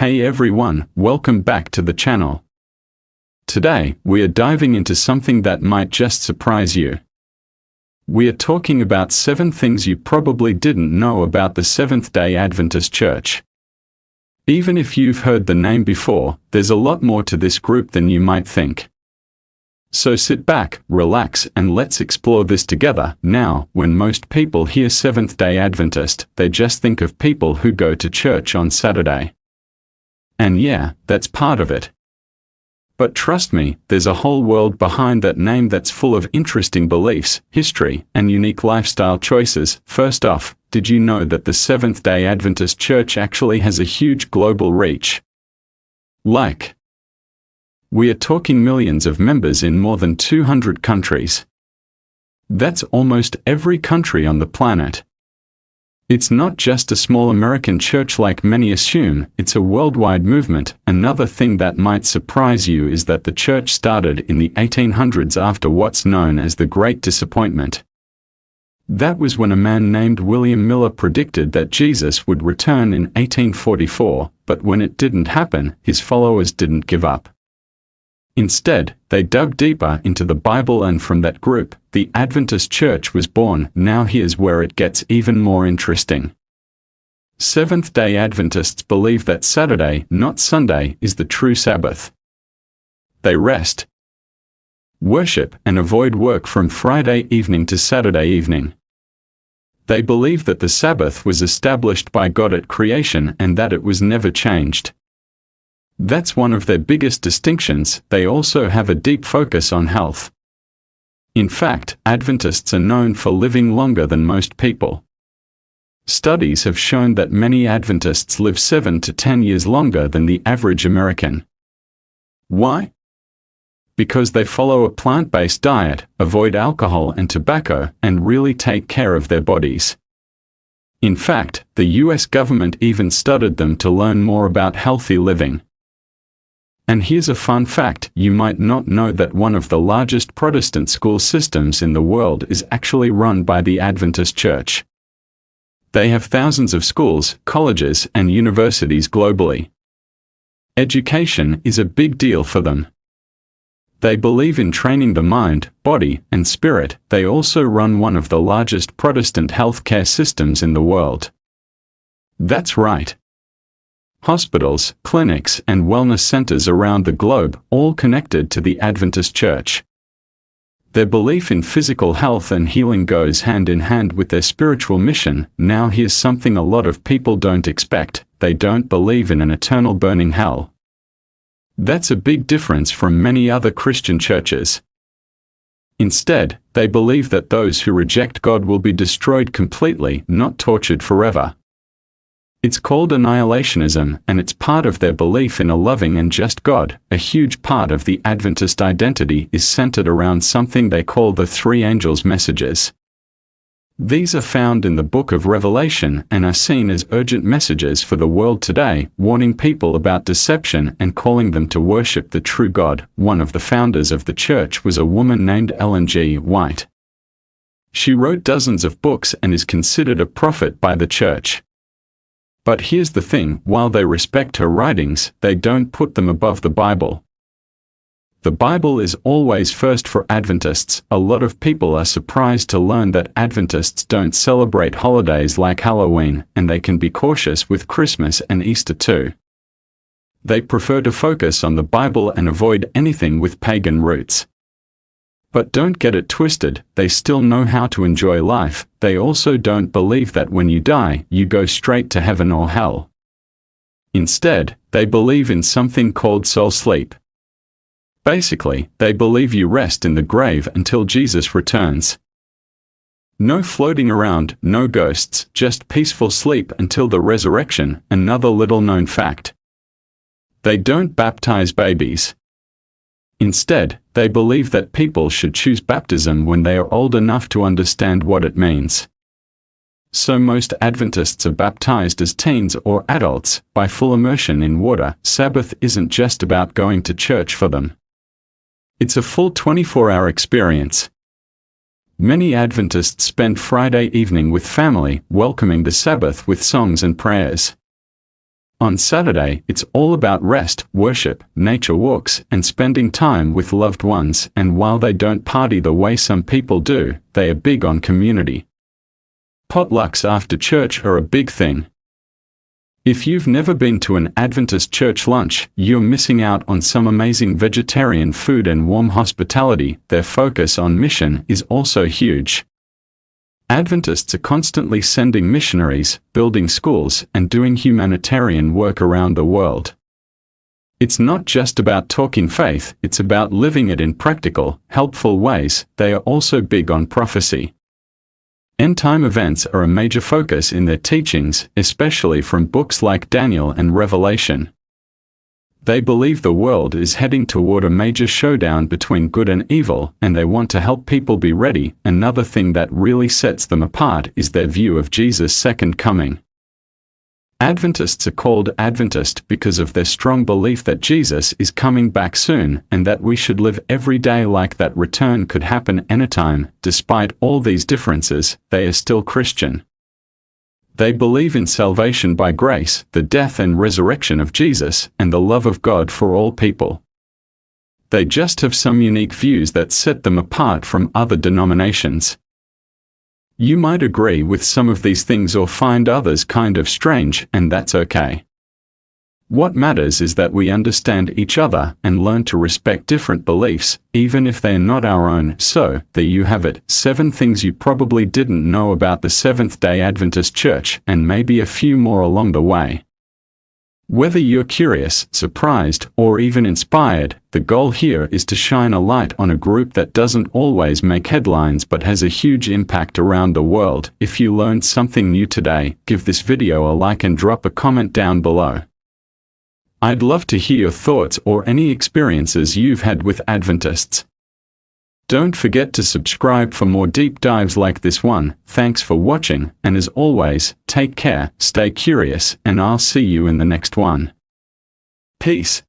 Hey everyone, welcome back to the channel. Today, we are diving into something that might just surprise you. We are talking about 7 things you probably didn't know about the Seventh-Day Adventist Church. Even if you've heard the name before, there's a lot more to this group than you might think. So sit back, relax, and let's explore this together. Now, when most people hear Seventh-day Adventist, they just think of people who go to church on Saturday. And yeah, that's part of it. But trust me, there's a whole world behind that name that's full of interesting beliefs, history, and unique lifestyle choices. First off, did you know that the Seventh-day Adventist Church actually has a huge global reach? We are talking millions of members in more than 200 countries. That's almost every country on the planet. It's not just a small American church like many assume, it's a worldwide movement. Another thing that might surprise you is that the church started in the 1800s after what's known as the Great Disappointment. That was when a man named William Miller predicted that Jesus would return in 1844, but when it didn't happen, his followers didn't give up. Instead, they dug deeper into the Bible, and from that group, the Adventist Church was born. Now here's where it gets even more interesting. Seventh-day Adventists believe that Saturday, not Sunday, is the true Sabbath. They rest, worship, and avoid work from Friday evening to Saturday evening. They believe that the Sabbath was established by God at creation and that it was never changed. That's one of their biggest distinctions. They also have a deep focus on health. In fact, Adventists are known for living longer than most people. Studies have shown that many Adventists live 7 to 10 years longer than the average American. Why? Because they follow a plant-based diet, avoid alcohol and tobacco, and really take care of their bodies. In fact, the US government even studied them to learn more about healthy living. And here's a fun fact: you might not know that one of the largest Protestant school systems in the world is actually run by the Adventist Church. They have thousands of schools, colleges, and universities globally. Education is a big deal for them. They believe in training the mind, body, and spirit. They also run one of the largest Protestant healthcare systems in the world. That's right. Hospitals, clinics, and wellness centers around the globe, all connected to the Adventist Church. Their belief in physical health and healing goes hand in hand with their spiritual mission. Now here's something a lot of people don't expect: they don't believe in an eternal burning hell. That's a big difference from many other Christian churches. Instead, they believe that those who reject God will be destroyed completely, not tortured forever. It's called annihilationism, and it's part of their belief in a loving and just God. A huge part of the Adventist identity is centered around something they call the 3 angels' messages. These are found in the book of Revelation and are seen as urgent messages for the world today, warning people about deception and calling them to worship the true God. One of the founders of the church was a woman named Ellen G. White. She wrote dozens of books and is considered a prophet by the church. But here's the thing: while they respect her writings, they don't put them above the Bible. The Bible is always first for Adventists. A lot of people are surprised to learn that Adventists don't celebrate holidays like Halloween, and they can be cautious with Christmas and Easter too. They prefer to focus on the Bible and avoid anything with pagan roots. But don't get it twisted, they still know how to enjoy life. They also don't believe that when you die, you go straight to heaven or hell. Instead, they believe in something called soul sleep. Basically, they believe you rest in the grave until Jesus returns. No floating around, no ghosts, just peaceful sleep until the resurrection. Another little known fact: they don't baptize babies. Instead, they believe that people should choose baptism when they are old enough to understand what it means. So most Adventists are baptized as teens or adults, by full immersion in water. Sabbath isn't just about going to church for them. It's a full 24-hour experience. Many Adventists spend Friday evening with family, welcoming the Sabbath with songs and prayers. On Saturday, it's all about rest, worship, nature walks, and spending time with loved ones, and while they don't party the way some people do, they are big on community. Potlucks after church are a big thing. If you've never been to an Adventist church lunch, you're missing out on some amazing vegetarian food and warm hospitality. Their focus on mission is also huge. Adventists are constantly sending missionaries, building schools, and doing humanitarian work around the world. It's not just about talking faith, it's about living it in practical, helpful ways. They are also big on prophecy. End-time events are a major focus in their teachings, especially from books like Daniel and Revelation. They believe the world is heading toward a major showdown between good and evil, and they want to help people be ready. Another thing that really sets them apart is their view of Jesus' second coming. Adventists are called Adventist because of their strong belief that Jesus is coming back soon, and that we should live every day like that return could happen anytime. Despite all these differences, they are still Christian. They believe in salvation by grace, the death and resurrection of Jesus, and the love of God for all people. They just have some unique views that set them apart from other denominations. You might agree with some of these things or find others kind of strange, and that's okay. What matters is that we understand each other and learn to respect different beliefs, even if they are not our own. So, there you have it, 7 things you probably didn't know about the Seventh-Day Adventist Church, and maybe a few more along the way. Whether you're curious, surprised, or even inspired, the goal here is to shine a light on a group that doesn't always make headlines but has a huge impact around the world. If you learned something new today, give this video a like and drop a comment down below. I'd love to hear your thoughts or any experiences you've had with Adventists. Don't forget to subscribe for more deep dives like this one. Thanks for watching, and as always, take care, stay curious, and I'll see you in the next one. Peace.